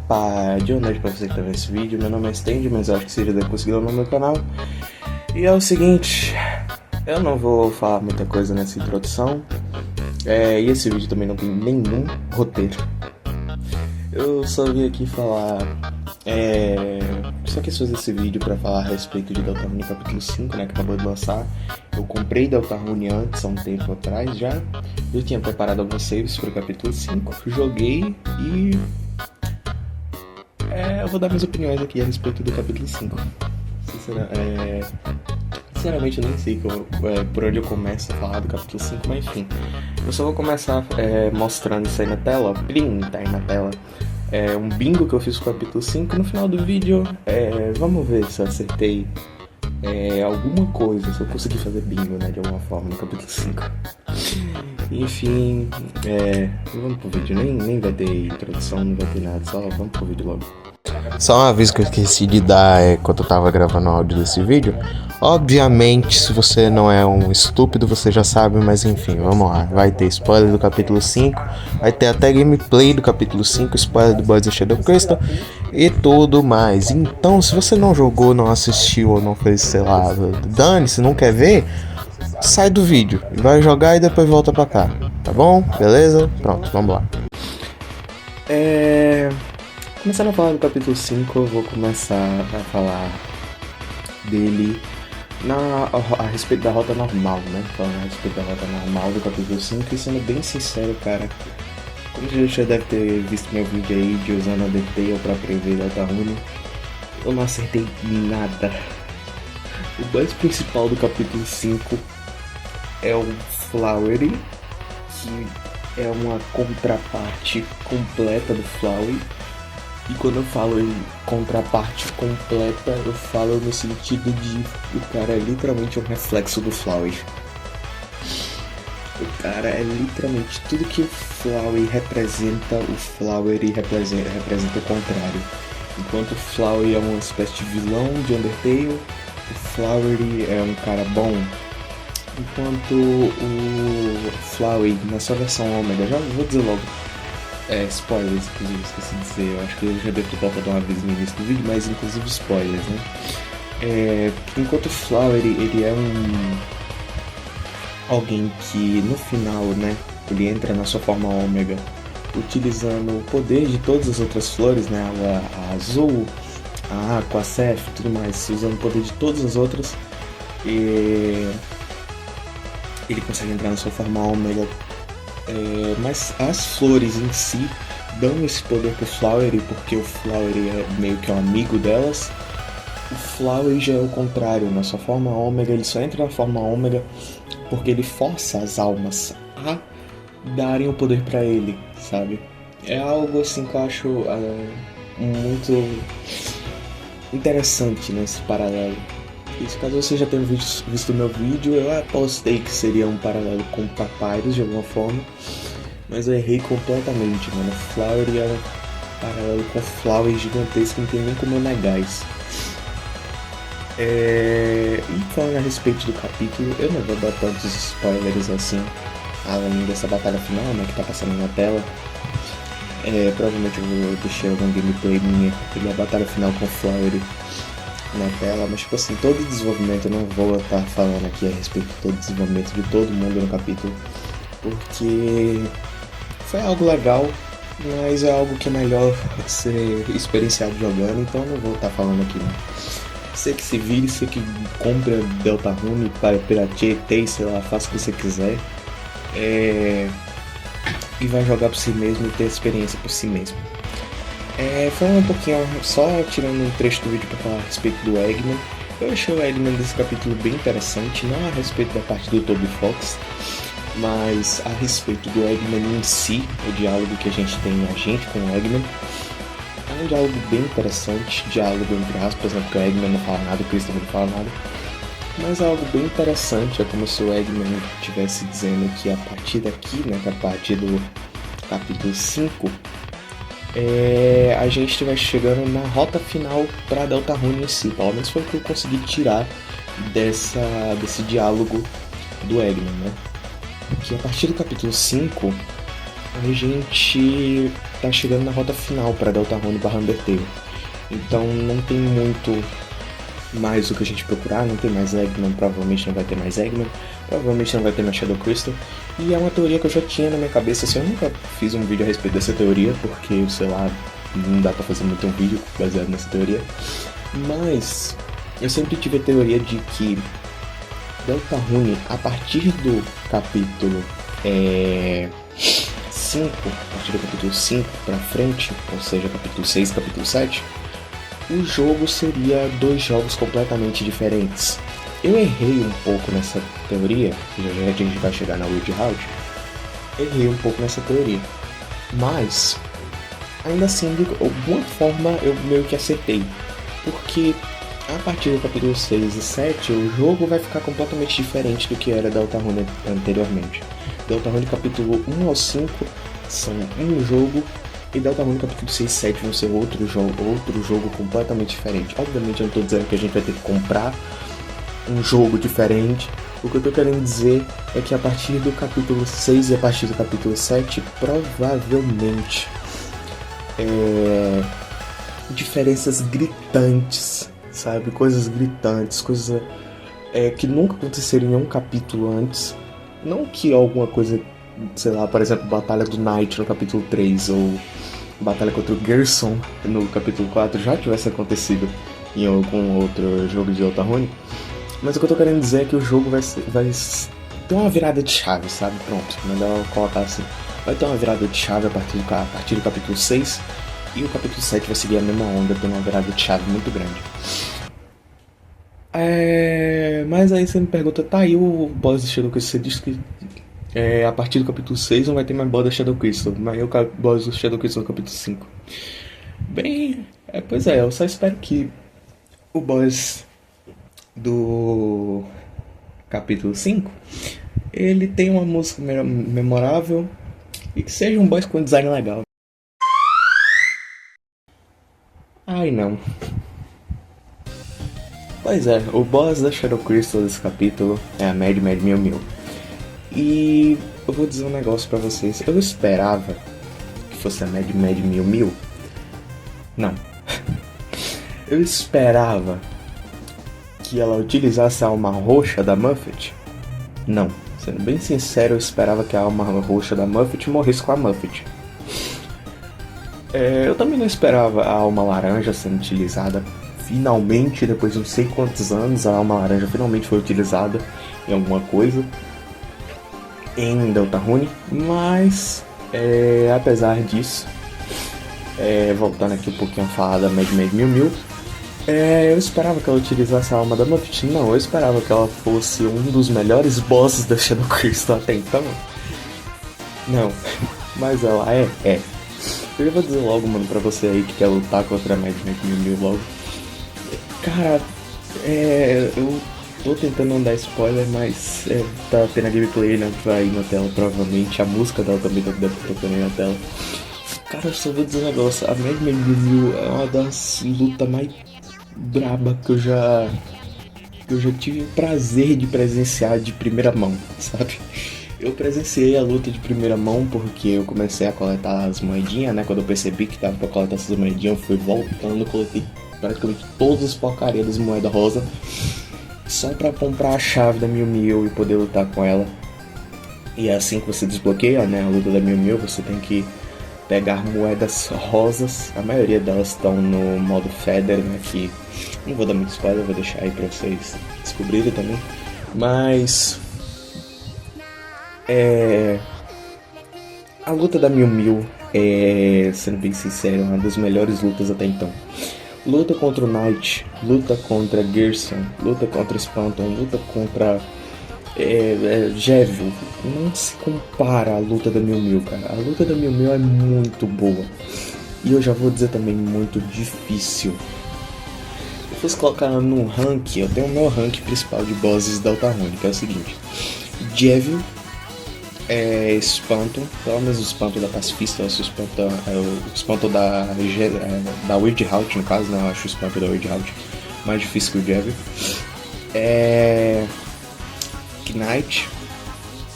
Opa, de noite pra você que tá vendo esse vídeo. Meu nome é Stand, mas acho que você já deve conseguir no meu canal. E é o seguinte, eu não vou falar muita coisa nessa introdução. E esse vídeo também não tem nenhum roteiro. Eu só vim aqui falar. Só quis fazer esse vídeo pra falar a respeito de Deltarune capítulo 5, né? Que acabou de lançar. Eu comprei Deltarune antes, há um tempo atrás já. Eu tinha preparado alguns saves pro capítulo 5, joguei e. Eu vou dar minhas opiniões aqui a respeito do capítulo 5. Sinceramente eu nem sei por onde eu começo a falar do capítulo 5, mas enfim. Eu só vou começar mostrando isso aí na tela, tá aí na tela. Um bingo que eu fiz com o capítulo 5. No final do vídeo, vamos ver se eu acertei alguma coisa, se eu consegui fazer bingo, né, de alguma forma no capítulo 5. Enfim, vamos pro vídeo, nem vai ter introdução, não vai ter nada, só vamos pro vídeo logo. Só um aviso que eu esqueci de dar quando eu tava gravando o áudio desse vídeo. Obviamente, se você não é um estúpido, você já sabe, mas enfim, vamos lá. Vai ter spoiler do capítulo 5, vai ter até gameplay do capítulo 5, spoiler do Boys of Shadow Crystal e tudo mais. Então, se você não jogou, não assistiu ou não fez, sei lá, dane-se, não quer ver, sai do vídeo, vai jogar e depois volta pra cá, tá bom? Beleza? Pronto, vamos lá. Começando a falar do capítulo 5, eu vou começar a falar dele a respeito da rota normal, né? Falando a respeito da rota normal do capítulo 5 e sendo bem sincero, cara, como você já deve ter visto meu vídeo aí de usando a Undertale pra prever Deltarune, eu não acertei nada. O boss principal do capítulo 5 é o Flowey, que é uma contraparte completa do Flowey. E quando eu falo em contraparte completa, eu falo no sentido de o cara é literalmente um reflexo do Flowey. O cara é literalmente tudo que o Flowey representa, o Flowery representa o contrário. Enquanto o Flowey é uma espécie de vilão de Undertale, o Flowery é um cara bom. Enquanto o Flowey, na sua versão Omega, já vou dizer logo, spoilers, inclusive, esqueci de dizer, eu acho que eu já devo ter colocado uma vez no início do vídeo, mas inclusive spoilers, né? Enquanto o Flowery, ele é alguém que no final, né, ele entra na sua forma Ômega, utilizando o poder de todas as outras flores, né, a azul, a aqua, a Seph e tudo mais, usando o poder de todas as outras, e ele consegue entrar na sua forma Ômega. Mas as flores em si dão esse poder pro Flowery, porque o Flowery é meio que um amigo delas. O Flowery já é o contrário, na sua forma Ômega, ele só entra na forma Ômega porque ele força as almas a darem o poder pra ele, sabe? É algo assim que eu acho muito interessante nesse paralelo. E caso você já tenha visto o meu vídeo, eu apostei que seria um paralelo com Papyrus de alguma forma, mas eu errei completamente, mano. Flowery é um paralelo com Flower gigantesco, não tem nem como eu negar isso. E falando a respeito do capítulo, eu não vou dar tantos spoilers assim, além dessa batalha final, né, que tá passando na tela. Provavelmente eu vou deixar algum gameplay minha da batalha final com Flowery na tela, mas tipo assim, todo o desenvolvimento eu não vou estar falando aqui a respeito de todo o desenvolvimento de todo mundo no capítulo, porque foi algo legal, mas é algo que é melhor ser experienciado jogando, então eu não vou estar falando aqui não. Você que se vire, você que compra Deltarune para piratear, sei lá, faça o que você quiser, e vai jogar por si mesmo e ter experiência por si mesmo. Falando um pouquinho, só tirando um trecho do vídeo para falar a respeito do Eggman. Eu achei o Eggman desse capítulo bem interessante, não a respeito da parte do Toby Fox, mas a respeito do Eggman em si, o diálogo que a gente tem com o Eggman. É um diálogo bem interessante, diálogo entre aspas, né, porque o Eggman não fala nada, o Chris também não fala nada. Mas é algo bem interessante, é como se o Eggman estivesse dizendo que a partir daqui, né, que a partir do capítulo 5, a gente vai chegando na rota final para Deltarune em si. Pelo menos foi o que eu consegui tirar desse diálogo do Eggman, né? Que a partir do capítulo 5 a gente tá chegando na rota final para Deltarune / Undertale. Então não tem muito mais o que a gente procurar, não tem mais Eggman, provavelmente não vai ter mais Eggman, provavelmente não vai ter mais Shadow Crystal. E é uma teoria que eu já tinha na minha cabeça, assim, eu nunca fiz um vídeo a respeito dessa teoria, porque, sei lá, não dá pra fazer muito um vídeo baseado nessa teoria. Mas eu sempre tive a teoria de que Deltarune, a partir do capítulo 5, a partir do capítulo 5 pra frente, ou seja, capítulo 6, capítulo 7, o jogo seria 2 jogos completamente diferentes. Eu errei um pouco nessa teoria, já a gente vai chegar na Weird Route, errei um pouco nessa teoria, mas ainda assim, de alguma forma eu meio que acertei, porque a partir do capítulo 6 e 7 o jogo vai ficar completamente diferente do que era Deltarune anteriormente. Deltarune capítulo 1 ao 5 são um jogo, e Deltarune capítulo 6 e 7 vão ser outro jogo completamente diferente. Obviamente eu não estou dizendo que a gente vai ter que comprar um jogo diferente. O que eu tô querendo dizer é que a partir do capítulo 6 e a partir do capítulo 7, provavelmente diferenças gritantes, sabe? Coisas gritantes, coisas que nunca aconteceram em um capítulo antes. Não que alguma coisa, sei lá, por exemplo, Batalha do Knight no capítulo 3 ou Batalha contra o Gerson no capítulo 4 já tivesse acontecido em algum outro jogo de Deltarune. Mas o que eu tô querendo dizer é que o jogo vai ter uma virada de chave, sabe? Pronto, melhor eu colocar assim. Vai ter uma virada de chave a partir do capítulo 6, e o capítulo 7 vai seguir a mesma onda, tendo uma virada de chave muito grande. Mas aí você me pergunta, tá aí o boss do Shadow Crystal, você disse que a partir do capítulo 6 não vai ter mais boss do Shadow Crystal, mas o boss do Shadow Crystal no capítulo 5. Bem, pois é, eu só espero que o boss do capítulo 5 ele tenha uma música memorável e que seja um boss com design legal. Ai não. Pois é, o boss da Shadow Crystal desse capítulo é a Mad Mew Mew. E eu vou dizer um negócio pra vocês. Eu esperava que fosse a Mad Mew Mew. Não. Eu esperava que ela utilizasse a alma roxa da Muffet. Não. Sendo bem sincero, eu esperava que a alma roxa da Muffet morresse com a Muffet. Eu também não esperava a alma laranja sendo utilizada. Finalmente, depois de não sei quantos anos, a alma laranja finalmente foi utilizada em alguma coisa em Deltarune. Mas, apesar disso, voltando aqui um pouquinho a falar da Mad Mew Mew, eu esperava que ela utilizasse a alma da Muffet. Não, eu esperava que ela fosse um dos melhores bosses da Shadow Crystal até então. Não, mas ela é. Eu já vou dizer logo, mano, pra você aí que quer lutar contra a Mad Mew Mew logo. Cara, eu tô tentando não dar spoiler, mas tá tendo a gameplay, né, aí na tela, provavelmente. A música dela também tá tocando aí na tela. Cara, eu só vou dizer um negócio, a Mad Mew Mew é uma das lutas mais braba que eu já tive o prazer de presenciar de primeira mão, sabe? Eu presenciei a luta de primeira mão porque eu comecei a coletar as moedinhas, né? Quando eu percebi que tava pra coletar essas moedinhas, eu fui voltando, coletei praticamente todas as porcarias das moedas rosa só pra comprar a chave da Mew Mew e poder lutar com ela. E é assim que você desbloqueia, né, a luta da Mew Mew, você tem que pegar moedas rosas. A maioria delas estão no modo Feather, né, que não vou dar muito spoiler, vou deixar aí pra vocês descobrirem também. Mas a luta da Mew Mew sendo bem sincero, é uma das melhores lutas até então. Luta contra o Knight, luta contra Gerson, luta contra Spanton, luta contra Jevil. Não se compara à luta da Mew Mew, cara. A luta da Mew Mew é muito boa. E eu já vou dizer também, muito difícil. Se eu fosse colocar num rank, eu tenho o meu rank principal de bosses da Deltarune, que é o seguinte: Jevil, Spanton, pelo menos o Spanton da Pacifista, o Spanton da Weird Route, no caso, né? Eu acho o Spanton da Weird Route mais difícil que o Jevil. Knight.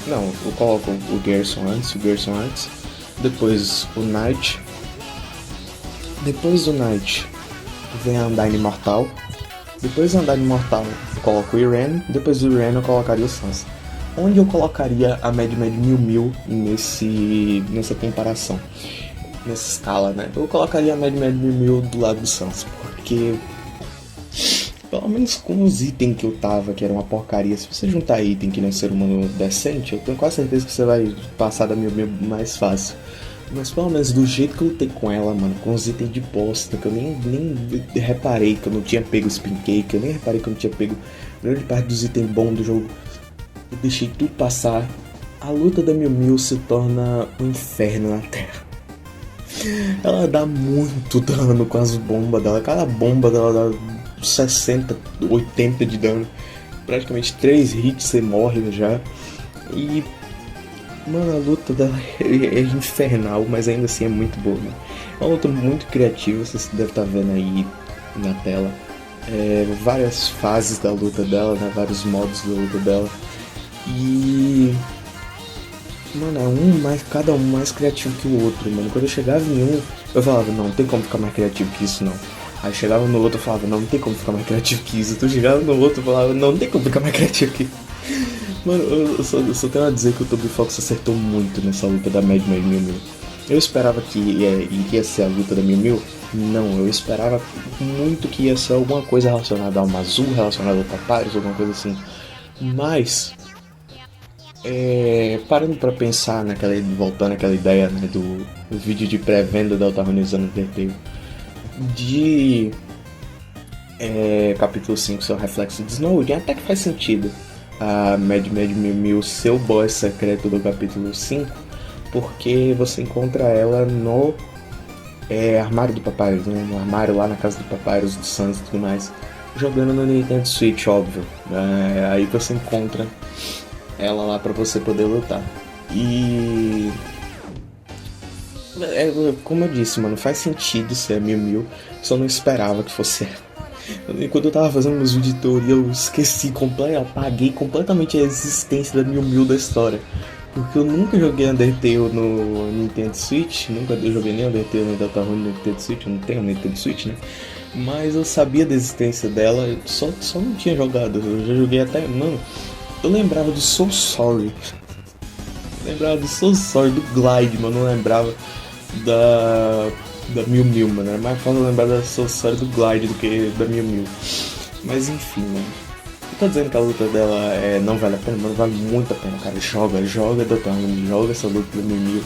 Não, eu coloco o Gerson antes. depois o Knight. Depois do Knight vem a Undyne Imortal. Depois da Undyne Imortal eu coloco o Irene. Depois do Irene eu colocaria o Sansa. Onde eu colocaria a Mad Mil nessa comparação? Nessa escala, né? Eu colocaria a Mad Mil do lado do Sansa. Porque pelo menos com os itens que eu tava, que era uma porcaria, se você juntar item que não é um ser humano decente, eu tenho quase certeza que você vai passar da Mil mais fácil. Mas pelo menos do jeito que eu lutei com ela, mano, com os itens de bosta, que eu nem reparei que eu não tinha pego o Spin Cake, eu nem reparei que eu não tinha pego grande parte dos itens bons do jogo, eu deixei tudo passar. A luta da Mil se torna um inferno na Terra. Ela dá muito dano com as bombas dela, cada bomba dela dá 60, 80 de dano, praticamente 3 hits você morre já. E mano, a luta dela é infernal, mas ainda assim é muito boa, né? É uma luta muito criativa, você deve estar vendo aí na tela. Várias fases da luta dela, né? Vários modos da luta dela. E mano, cada um mais criativo que o outro, mano. Quando eu chegava em um, eu falava, não tem como ficar mais criativo que isso, não. Aí chegava no outro, eu falava, não tem como ficar mais criativo que isso. Tu chegava no outro, eu falava, não tem como ficar mais criativo que isso. Mano, eu só tenho a dizer que o Toby Fox acertou muito nessa luta da Mad Mil. Eu esperava que iria ser a luta da Mil. Não, eu esperava muito que ia ser alguma coisa relacionada ao Mazul, relacionada ao Papyrus, alguma coisa assim. Mas parando pra pensar voltando àquela ideia, né, do vídeo de pré-venda da Deltarune Undertale, de capítulo 5 seu reflexo de Snowden, até que faz sentido a Mad Mil ser o boss secreto do capítulo 5, porque você encontra ela no armário do Papyrus, né? No armário lá na casa do Papyrus, do Sans e tudo mais, jogando no Nintendo Switch, óbvio. Aí você encontra ela lá pra você poder lutar. E como eu disse, mano, faz sentido ser a Mil, só não esperava que fosse ela. Quando eu tava fazendo meus vídeos de teoria, eu apaguei completamente a existência da Mil da história. Porque eu nunca joguei Undertale no Nintendo Switch, nunca joguei nem Undertale nem Deltarune no Nintendo Switch, eu não tenho Nintendo Switch, né? Mas eu sabia da existência dela, só não tinha jogado, eu já joguei até, mano, eu lembrava do Soul Sorry. Do Glide, mano, não lembrava da Mil, mano. É mais fácil lembrar da história do Glide do que da Mil. Mas enfim, mano. Eu tô dizendo que a luta dela não vale a pena, mano. Vale muito a pena, cara. Joga Deltarune, joga essa luta da Mil.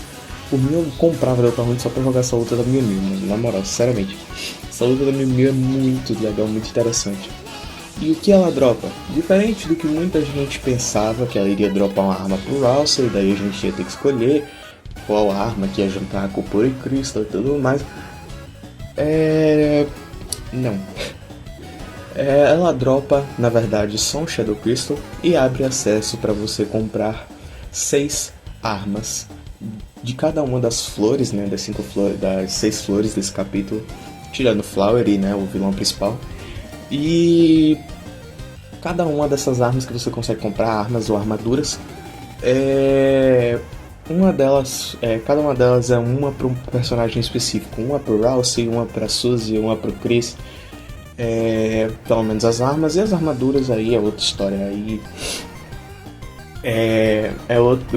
Por mim, eu comprava Deltarune só pra jogar essa luta da Mil, mano. Na moral, sinceramente. Essa luta da Mil é muito legal, muito interessante. E o que ela dropa? Diferente do que muita gente pensava, que ela iria dropar uma arma pro Rousey, daí a gente ia ter que escolher qual arma que ia juntar com o Pure Crystal e tudo mais. Não. Ela dropa, na verdade, só um Shadow Crystal e abre acesso para você comprar 6 armas de cada uma das flores, né, das 6 flores desse capítulo, tirando Flowery, né, o vilão principal. E cada uma dessas armas que você consegue comprar, armas ou armaduras, cada uma delas é uma para um personagem específico. Uma para o Rousey, uma para Suzy, uma para o Chris. Pelo menos as armas, e as armaduras aí é outra história. Aí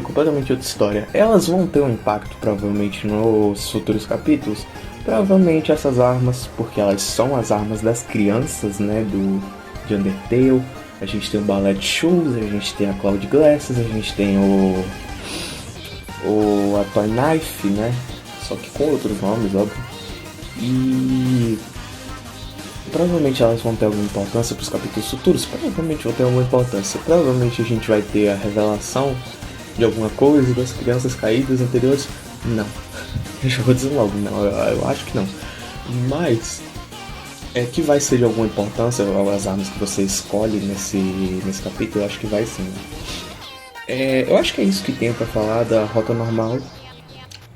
completamente outra história. Elas vão ter um impacto provavelmente nos futuros capítulos. Provavelmente essas armas, porque elas são as armas das crianças, né, de Undertale. A gente tem o Ballet Shoes, a gente tem a Cloud Glasses, a gente tem a Toy Knife, né, só que com outros nomes, óbvio. E provavelmente elas vão ter alguma importância para os capítulos futuros. Provavelmente vão ter alguma importância. Provavelmente a gente vai ter a revelação de alguma coisa das crianças caídas anteriores. Não. Eu já vou dizer logo, não, eu acho que não. Mas que vai ser de alguma importância as armas que você escolhe nesse capítulo, eu acho que vai sim. Eu acho que é isso que tem pra falar da rota normal.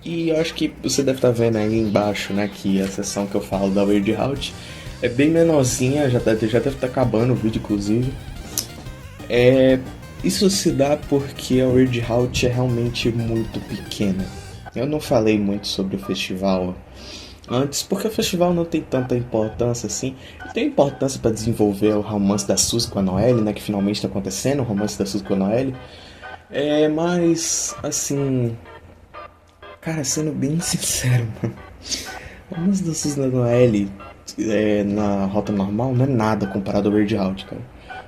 E eu acho que você deve estar vendo aí embaixo, né, que a seção que eu falo da Weird Route é bem menorzinha, já deve estar acabando o vídeo, inclusive. Isso se dá porque a Weird Route é realmente muito pequena. eu não falei muito sobre o festival antes, porque o festival não tem tanta importância assim. Ele tem importância para desenvolver o romance da Suzy com a Noelle, né? Que finalmente está acontecendo, o romance da Suzy com a Noelle. Mas, assim... Cara, sendo bem sincero, mano. O romance da Suzy e da Noelle na rota normal não é nada comparado ao Weird Out, cara.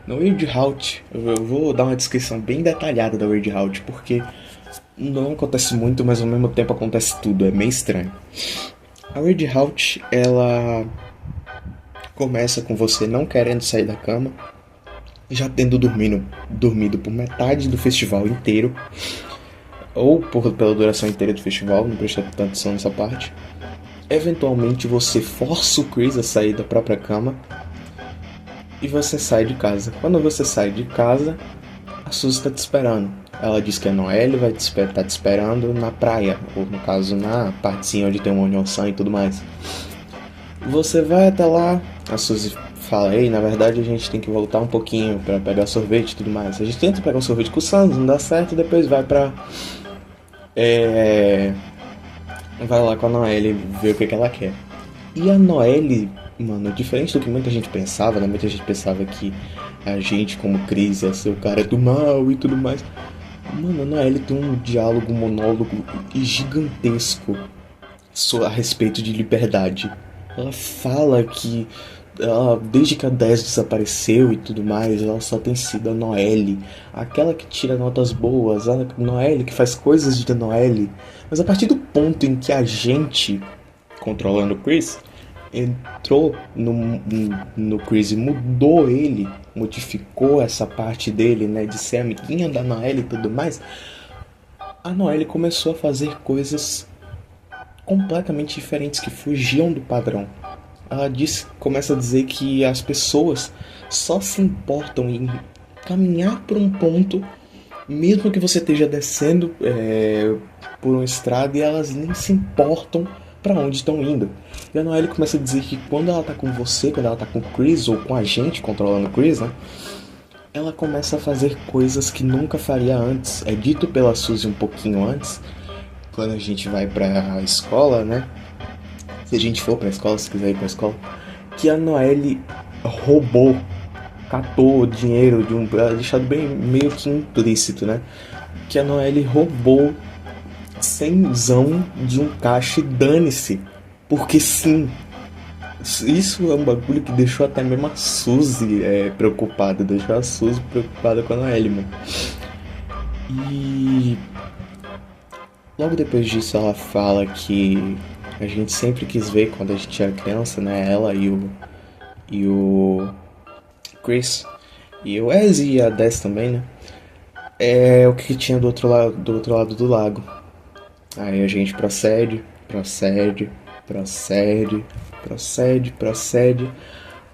No Weird Out, eu vou dar uma descrição bem detalhada da Weird Out, porque não acontece muito, mas ao mesmo tempo acontece tudo, é meio estranho. A Weird Out, ela começa com você não querendo sair da cama, já tendo dormido por metade do festival inteiro, ou pela duração inteira do festival, não presta tanta atenção nessa parte. Eventualmente você força o Chris a sair da própria cama e você sai de casa. Quando você sai de casa, a Suzy está te esperando. Ela diz que a Noelle vai tá te esperando na praia, ou no caso na partezinha onde tem um onionsan e tudo mais. Você vai até lá, a Suzy fala, ei, na verdade a gente tem que voltar um pouquinho pra pegar sorvete e tudo mais. A gente tenta pegar um sorvete com o Sans, não dá certo, depois vai pra... vai lá com a Noelle ver o que ela quer. E a Noelle, mano, diferente do que muita gente pensava, né? Muita gente pensava que a gente como Chris ia ser o cara do mal e tudo mais. Mano, a Noelle tem um diálogo, monólogo gigantesco a respeito de liberdade. Ela fala que desde que a Des desapareceu e tudo mais, ela só tem sido a Noelle, aquela que tira notas boas, a Noelle que faz coisas de Noelle. Mas a partir do ponto em que a gente, controlando o Chris, entrou no Chris e mudou ele, modificou essa parte dele, né, de ser amiguinha da Noelle e tudo mais, a Noelle começou a fazer coisas completamente diferentes que fugiam do padrão. Ela começa a dizer que as pessoas só se importam em caminhar por um ponto, mesmo que você esteja descendo por uma estrada, e elas nem se importam para onde estão indo. E a Noelle começa a dizer que quando ela tá com você, quando ela tá com o Chris, ou com a gente controlando o Chris, né, ela começa a fazer coisas que nunca faria antes. É dito pela Suzy um pouquinho antes, quando a gente vai pra escola, né, se a gente for pra escola, se quiser ir pra escola, que a Noelle catou dinheiro de deixado bem meio que implícito, né, que a Noelle roubou 100zão de um caixa e dane-se. Porque sim, isso é um bagulho que deixou até mesmo a Suzy preocupada. Deixou a Suzy preocupada com a Noelle, mano. E logo depois disso ela fala que a gente sempre quis ver quando a gente era criança, né? Ela e o Chris e o Wes e a Des também, né? É o que tinha do outro lado do lago. Aí a gente procede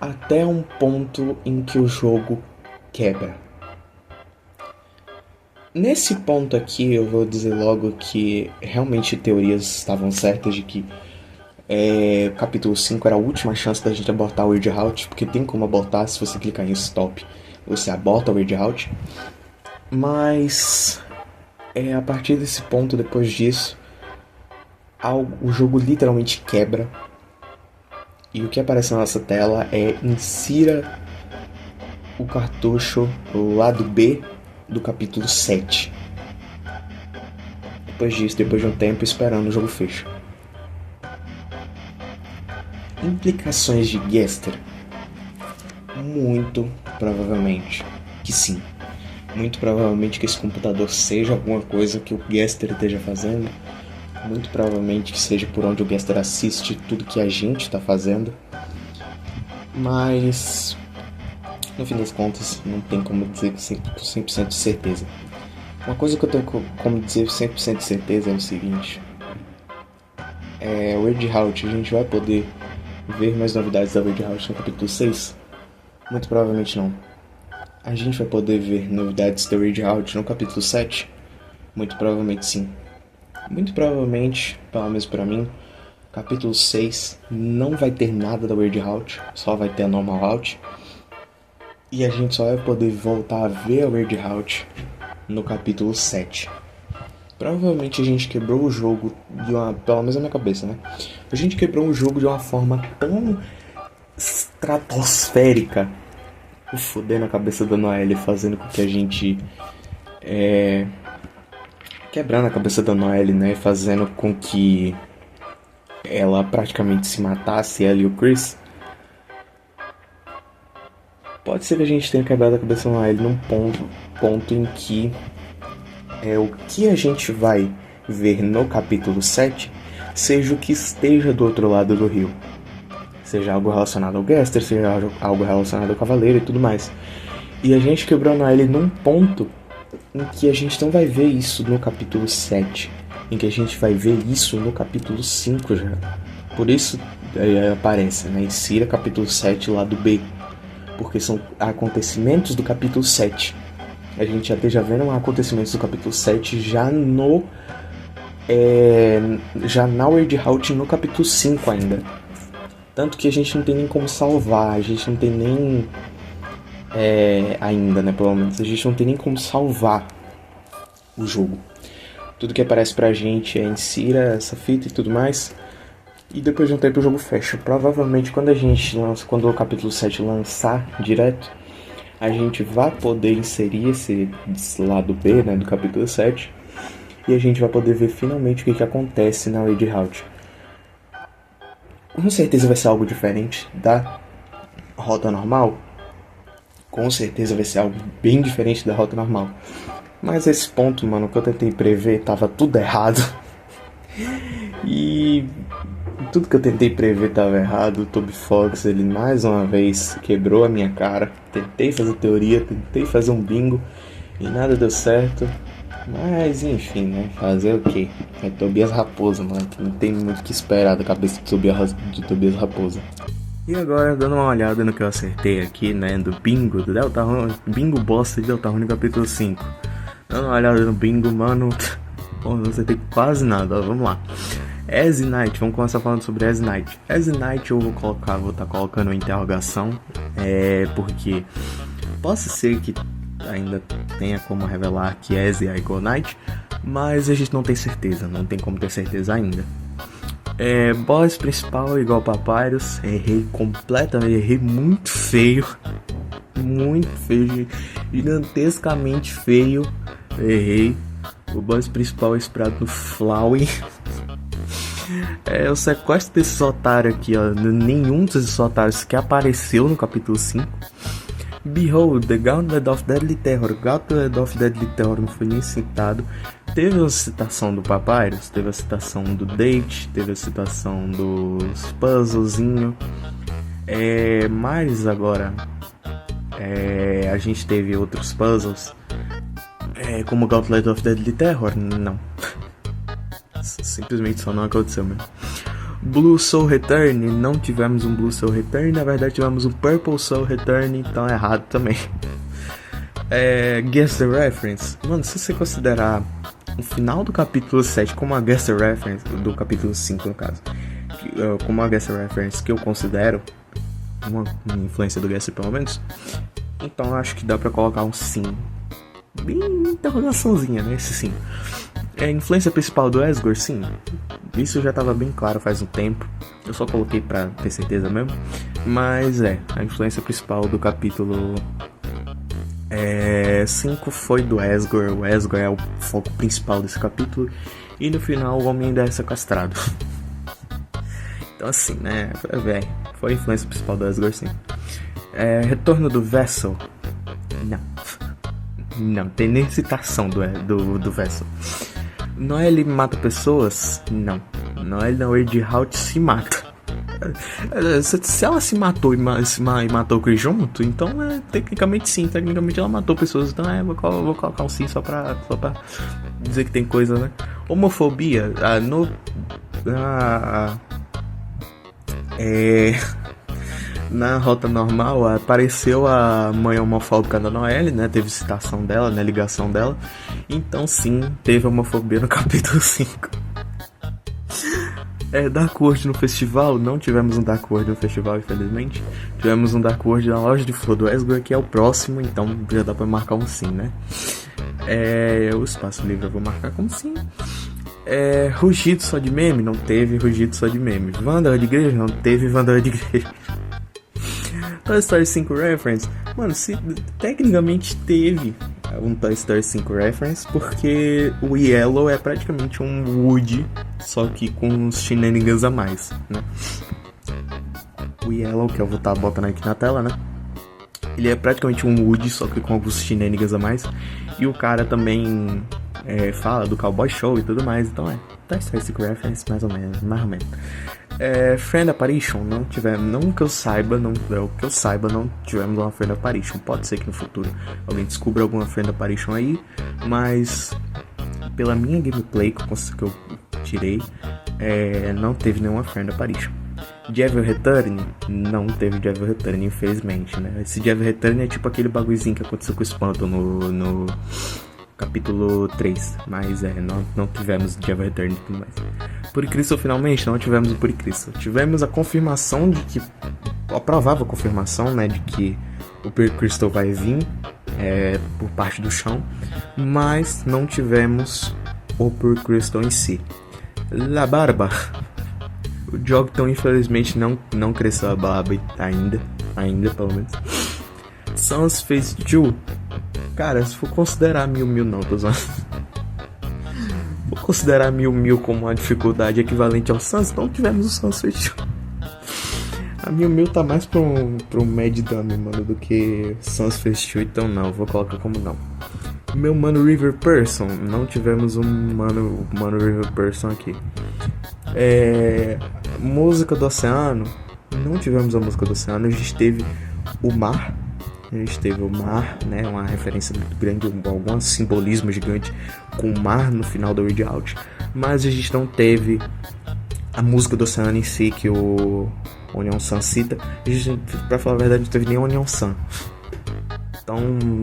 até um ponto em que o jogo quebra. Nesse ponto aqui eu vou dizer logo que realmente teorias estavam certas de que o capítulo 5 era a última chance da gente abortar o Weird Out, porque tem como abortar se você clicar em stop, você aborta o Weird Out. Mas a partir desse ponto, depois disso, o jogo literalmente quebra. E o que aparece na nossa tela é insira o cartucho lado B do capítulo 7. Depois disso, depois de um tempo esperando, o jogo fecha. Implicações de Gester? Muito provavelmente que sim. Muito provavelmente que esse computador seja alguma coisa que o Gester esteja fazendo. Muito provavelmente que seja por onde o Gester assiste tudo que a gente está fazendo. Mas, no fim das contas, não tem como dizer com 100% de certeza. Uma coisa que eu tenho como dizer 100% de certeza é o seguinte. O Weird Out, a gente vai poder ver mais novidades da Weird Out no capítulo 6? Muito provavelmente não. A gente vai poder ver novidades da Weird Out no capítulo 7? Muito provavelmente sim. Muito provavelmente, pelo menos pra mim, capítulo 6 não vai ter nada da Weird Out, só vai ter a Normal Out. E a gente só vai poder voltar a ver a Weird Out no capítulo 7. Provavelmente a gente quebrou o jogo pelo menos na minha cabeça, né? A gente quebrou o jogo de uma forma tão estratosférica, fodendo a cabeça da Noelle, fazendo com que a gente quebrando a cabeça da Noelle, né? Fazendo com que ela praticamente se matasse, ela e o Chris. Pode ser que a gente tenha quebrado a cabeça da Noelle num ponto em que o que a gente vai ver no capítulo 7 seja o que esteja do outro lado do rio. Seja algo relacionado ao Gaster, seja algo relacionado ao Cavaleiro e tudo mais. E a gente quebrou a Noelle num ponto em que a gente não vai ver isso no capítulo 7. Em que a gente vai ver isso no capítulo 5 já. Por isso aparece, né? Insira capítulo 7 lado B. Porque são acontecimentos do capítulo 7. A gente já esteja vendo acontecimentos do capítulo 7 já na Weirdhout no capítulo 5 ainda. Tanto que a gente não tem nem como salvar, a gente não tem nem... ainda, né, pelo menos. A gente não tem nem como salvar o jogo. Tudo que aparece pra gente insira essa fita e tudo mais. E depois de um tempo o jogo fecha. Provavelmente quando o capítulo 7 lançar direto, a gente vai poder inserir esse lado B, né, do capítulo 7. E a gente vai poder ver finalmente o que acontece na Weirdhout. Com certeza vai ser algo diferente da rota normal. Com certeza vai ser algo bem diferente da rota normal. Mas esse ponto, mano, que eu tentei prever, tava tudo errado. E tudo que eu tentei prever tava errado. O Toby Fox, ele mais uma vez quebrou a minha cara. Tentei fazer teoria, tentei fazer um bingo e nada deu certo. Mas enfim, né? Fazer o quê? É Tobias Raposa, mano. Não tem muito o que esperar da cabeça de Tobias Raposa. E agora, dando uma olhada no que eu acertei aqui, né? Do bingo do Deltarune. Bingo bosta de Deltarune capítulo 5. Dando uma olhada no bingo, mano. Pô, não acertei quase nada, ó, vamos lá. As Night, vamos começar falando sobre As Night. As Night eu vou estar colocando uma interrogação. Porque possa ser que ainda tenha como revelar que As é igual Night, mas a gente não tem certeza, não tem como ter certeza ainda. Boss principal igual Papyrus, errei completamente, errei muito feio, gigantescamente feio, errei. O boss principal é inspirado no Flowey. O sequestro desses otários aqui, ó, nenhum desses otários que apareceu no capítulo 5. Behold, The Gauntlet of Deadly Terror. Gauntlet of Deadly Terror não foi nem citado. Teve a citação do Papyrus, teve a citação do Date, teve a citação dos puzzlezinho. Mas agora a gente teve outros puzzles. Como Gauntlet of Deadly Terror? Não. Simplesmente só não aconteceu mesmo. Blue Soul Return, não tivemos um Blue Soul Return, na verdade tivemos um Purple Soul Return, então é errado também. Guess the Reference, mano, se você considerar o final do capítulo 7 como a Guess the Reference, do capítulo 5 no caso, como a Guess the Reference que eu considero uma influência do Guess pelo menos, então eu acho que dá pra colocar um sim, bem interrogaçãozinha, né, esse sim. A influência principal do Asgore, sim. Isso já estava bem claro faz um tempo. Eu só coloquei pra ter certeza mesmo. Mas a influência principal do capítulo 5 foi do Asgore. O Asgore é o foco principal desse capítulo. E no final o homem ainda é sequestrado. Então assim, né? Foi a influência principal do Asgore, sim. Retorno do Vessel. Não, tem nem citação do Vessel. Noelle mata pessoas? Não. Noelle na Weirdhout se mata. Se ela se matou e matou o Chris junto, então tecnicamente sim. Tecnicamente ela matou pessoas. Então vou colocar um sim só pra dizer que tem coisa, né? Homofobia. Na rota normal apareceu a mãe homofóbica da Noelle, né? Teve citação dela, né? Ligação dela. Então sim, teve homofobia no capítulo 5. Dark World no festival, não tivemos um Dark World no festival, infelizmente. Tivemos um Dark World na loja de flor do Asgore, que é o próximo, então já dá pra marcar um sim, né? O espaço livre eu vou marcar como sim. Rugido só de meme? Não teve rugido só de meme. Wanda de igreja? Não teve Wanda de igreja. Toy Story 5 reference? Mano, tecnicamente teve um Toy Story 5 reference, porque o Yellow é praticamente um Woody, só que com uns shenanigans a mais, né? O Yellow, que eu vou estar botando aqui na tela, né? Ele é praticamente um Woody, só que com alguns shenanigans a mais. E o cara também fala do Cowboy Show e tudo mais, então Toy Story 5 reference mais ou menos. Friend Apparition, não que eu saiba, não tivemos uma Friend Apparition. Pode ser que no futuro alguém descubra alguma Friend Apparition aí, mas pela minha gameplay que eu tirei, não teve nenhuma Friend Apparition. Devil Return? Não teve Devil Return, infelizmente, né? Esse Devil Return é tipo aquele bagulhozinho que aconteceu com o Espanto no capítulo 3, mas não tivemos Devil Return e tudo mais. Por Cristo, finalmente, não tivemos o Por Cristo. Tivemos a confirmação de que, a provável confirmação, né, de que o Por Cristo vai vir por parte do chão, mas não tivemos o Por Cristo em si. La Barba. O Jogton, infelizmente, não cresceu a barba ainda, pelo menos. Sans Phase 2. Cara, se for considerar Mew não, tô zoando. Vou considerar Mew como uma dificuldade equivalente ao Sans, não tivemos o Sans Phase 2. A Mew tá mais pra um Mad Dummy, mano, do que Sans Phase 2, então não, vou colocar como não. Meu mano River Person, não tivemos um mano River Person aqui. Música do oceano, não tivemos a música do oceano, a gente teve o mar, né, uma referência muito grande, algum simbolismo gigante com o mar no final do Read Out, mas a gente não teve a música do oceano em si, que o Onion Sun cita. A gente, pra falar a verdade, não teve nem Onion Sun, então,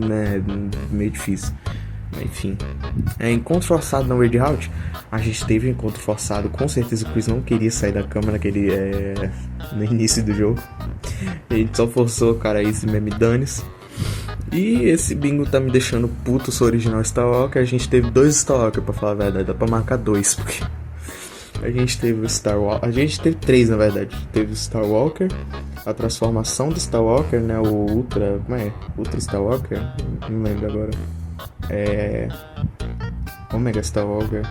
né, meio difícil. Enfim, encontro forçado no Read Out. A gente teve um encontro forçado. Com certeza o Chris não queria sair da cama no início do jogo. A gente só forçou, cara, esse meme dane-se. E esse bingo tá me deixando puto. Sou original Starwalker. A gente teve 2 Starwalker, pra falar a verdade. Dá pra marcar 2, porque a gente teve o Starwalker. A gente teve 3, na verdade. Teve o Starwalker, a transformação do Starwalker, né? O Ultra. Como é? Ultra Starwalker? Não lembro agora. Omega Starwalker.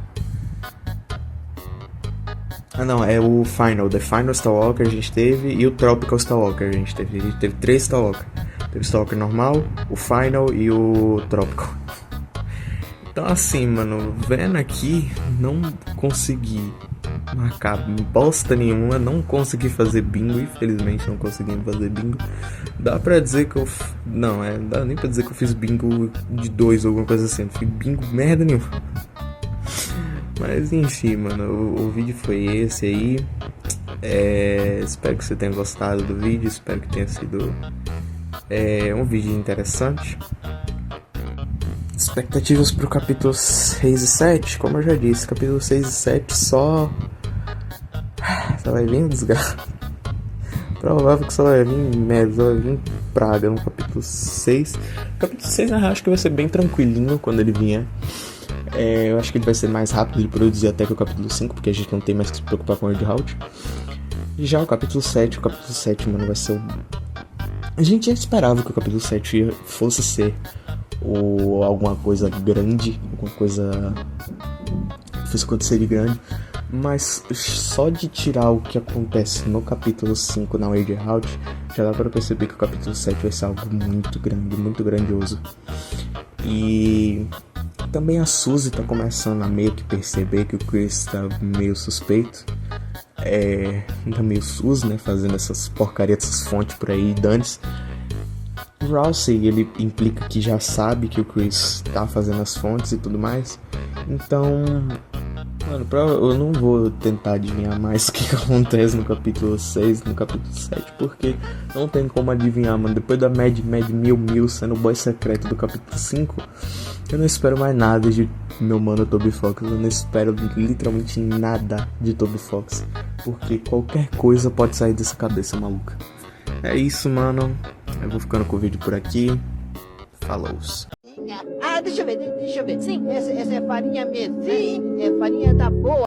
Não, é o Final. The Final Starwalker a gente teve. E o Tropical Starwalker a gente teve. A gente teve 3 Starwalker. Teve o Starwalker normal, o Final e o Tropical. Então assim, mano, vendo aqui, não consegui marcar bosta nenhuma, não consegui fazer bingo, infelizmente não consegui fazer bingo. Dá pra dizer que não dá nem pra dizer que eu fiz bingo de 2 ou alguma coisa assim, não fiz bingo merda nenhuma. Mas enfim, mano, o vídeo foi esse aí. Espero que você tenha gostado do vídeo, espero que tenha sido um vídeo interessante. Expectativas pro capítulo 6 e 7, como eu já disse, capítulo 6 e 7 só vai vir desgraça. Provável que só vai vir merda, só vai vir praga no capítulo 6. Capítulo 6 eu acho que vai ser bem tranquilinho quando ele vier. Eu acho que ele vai ser mais rápido de produzir até que o capítulo 5, porque a gente não tem mais que se preocupar com o Read Out. Já o capítulo 7, mano, vai ser A gente já esperava que o capítulo 7 fosse ser alguma coisa grande, alguma coisa fosse acontecer de grande, mas só de tirar o que acontece no capítulo 5 na Read Out, já dá para perceber que o capítulo 7 vai ser algo muito grande, muito grandioso. E também a Suzy tá começando a meio que perceber que o Chris tá meio suspeito. Tá meio sus, né, fazendo essas porcarias, essas fontes por aí, dane-se. O Rousey, ele implica que já sabe que o Chris tá fazendo as fontes e tudo mais. Então, mano, eu não vou tentar adivinhar mais o que acontece no capítulo 6, no capítulo 7, porque não tem como adivinhar, mano. Depois da Mad Mew sendo o boy secreto do capítulo 5, eu não espero mais nada de meu mano Toby Fox. Eu não espero literalmente nada de Toby Fox, porque qualquer coisa pode sair dessa cabeça maluca. É isso, mano. Eu vou ficando com o vídeo por aqui. Falou. deixa eu ver. Sim. Essa é farinha mesmo, né? Sim. É farinha da boa.